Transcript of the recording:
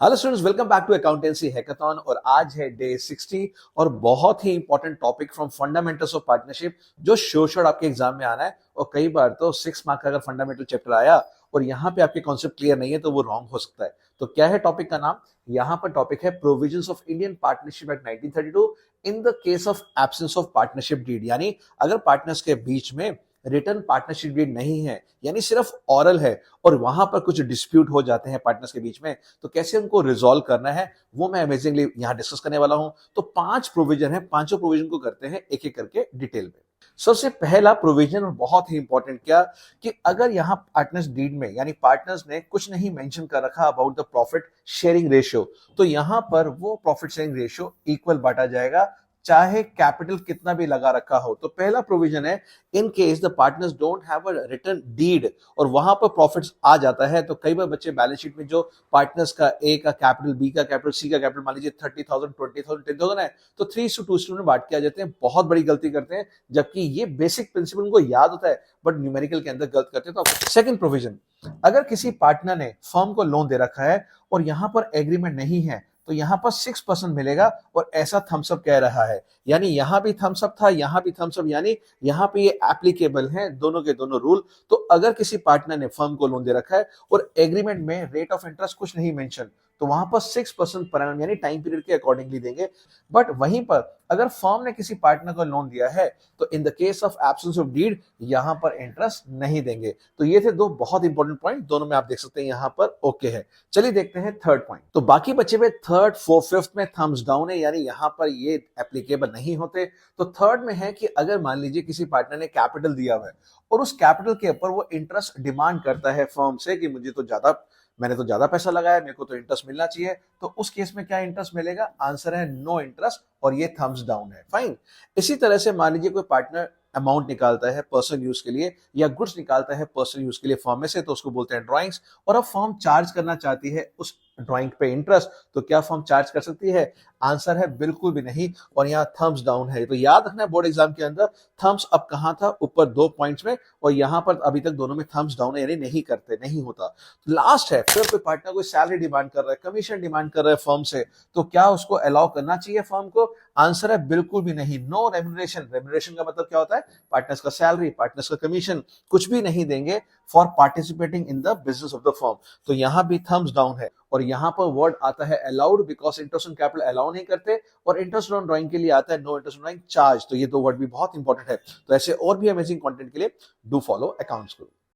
Hello students, welcome back to accountancy hackathon. और आज है डे 60 और बहुत ही important topic from fundamentals of partnership जो श्योर आपके एग्जाम में आना है। और कई बार तो 6 मार्क का अगर फंडामेंटल चैप्टर आया और यहाँ पे आपके कॉन्सेप्ट क्लियर नहीं है तो वो रॉन्ग हो सकता है। तो क्या है टॉपिक का नाम? यहाँ पर टॉपिक है provisions of Indian partnership act 1932 in the case of absence of partnership deed. यानी अगर पार्टनर्स के बीच में रिटर्न पार्टनरशिप डीड नहीं है, यानी सिर्फ ऑरल है और वहां पर कुछ डिस्प्यूट हो जाते हैं पार्टनर्स के बीच में, तो कैसे उनको रिजॉल्व करना है वो मैं अमेजिंगली यहां डिस्कस करने वाला हूं। तो 5 प्रोविजन है, पांचों प्रोविजन को करते हैं एक एक करके डिटेल में। सबसे पहला प्रोविजन और बहुत ही इंपॉर्टेंट क्या कि अगर यहां पार्टनर्स डीड में यानी पार्टनर्स ने कुछ नहीं मेंशन कर रखा about the profit sharing ratio, तो यहां पर वो प्रॉफिट शेयरिंग रेशियो इक्वल बांटा जाएगा चाहे कैपिटल कितना भी लगा रखा हो। तो पहला प्रोविजन है in case the partners don't have a return deed और वहां पर प्रॉफिट्स आ जाता है। तो कई बार बच्चे बैलेंस शीट में जो पार्टनर्स का ए का कैपिटल, बी का कैपिटल, सी का कैपिटल मान लीजिए 30,000, 20,000, 10,000 है तो 3:2 में बांट के आ जाते हैं, बहुत बड़ी गलती करते हैं। जबकि ये बेसिक प्रिंसिपल उनको याद होता है बट न्यूमेरिकल के अंदर गलत करते हैं। तो सेकंड प्रोविजन, अगर किसी पार्टनर ने फर्म को लोन दे रखा है और यहां पर एग्रीमेंट नहीं है तो यहां पर 6% मिलेगा और ऐसा थम्सअप कह रहा है। यानी यहां भी थम्सअप था, यहां भी थम्सअप, यानी यहां पे ये एप्लीकेबल है दोनों के दोनों रूल। तो अगर किसी पार्टनर ने फर्म को लोन दे रखा है और एग्रीमेंट में रेट ऑफ इंटरेस्ट कुछ नहीं मेंशन, तो वहां पर 6% पर एनम यानी टाइम पीरियड के अकॉर्डिंगली देंगे। बट वहीं पर अगर फर्म ने किसी पार्टनर को लोन दिया है तो in the case of absence of deed यहां पर इंटरेस्ट नहीं देंगे। तो ये थे दो बहुत इंपॉर्टेंट पॉइंट, दोनों में आप देख सकते हैं यहां पर ओके है। चलिए देखते हैं थर्ड पॉइंट। तो बाकी बचे हुए थर्ड, फोर्थ, फिफ्थ में थम्स डाउन है, यानी यहां पर ये एप्लीकेबल नहीं होते। तो थर्ड में है कि अगर मान लीजिए किसी पार्टनर ने कैपिटल दिया हुआ है और उस कैपिटल के ऊपर वो इंटरेस्ट डिमांड करता है फर्म से कि मैंने तो ज्यादा पैसा लगाया, मेरे को तो इंटरेस्ट मिलना चाहिए, तो उस केस में क्या इंटरेस्ट मिलेगा? आंसर है नो इंटरेस्ट और ये थम्स डाउन है। फाइन। इसी तरह से मान लीजिए कोई पार्टनर अमाउंट निकालता है पर्सनल यूज के लिए या गुड्स निकालता है पर्सनल यूज के लिए फर्म में से, तो उसको बोलते हैं ड्राइंग्स। और अब फर्म चार्ज करना चाहती है उस ड्राइंग पे इंटरेस्ट, तो क्या फर्म चार्ज कर सकती है? आंसर है बिल्कुल भी नहीं और यहाँ थम्स डाउन है। तो याद रखना बोर्ड एग्जाम के अंदर थम्स अप कहां था? ऊपर 2 पॉइंट्स में, और यहां पर अभी तक दोनों में थम्स डाउन है, यानी नहीं करते, नहीं होता। लास्ट है, फिर कोई पार्टनर कोई सैलरी डिमांड कर रहा है, कमीशन डिमांड कर रहा है फर्म से, तो क्या उसको अलाउ करना चाहिए फर्म को? आंसर है बिल्कुल भी नहीं, नो रेम्यूनरेशन। रेम्यूनरेशन का मतलब क्या होता है? पार्टनर्स का सैलरी, पार्टनर्स का कमीशन कुछ भी नहीं देंगे for participating in the business of the firm. तो यहां भी थम्स डाउन है और यहां पर वर्ड आता है allowed, because interest on capital allow नहीं करते, और इंटरेस्ट ऑन ड्राइंग के लिए आता है no interest on drawing charge. तो ये दो वर्ड भी बहुत इंपॉर्टेंट है। तो ऐसे और भी अमेजिंग कंटेंट के लिए डू फॉलो अकाउंट्स को।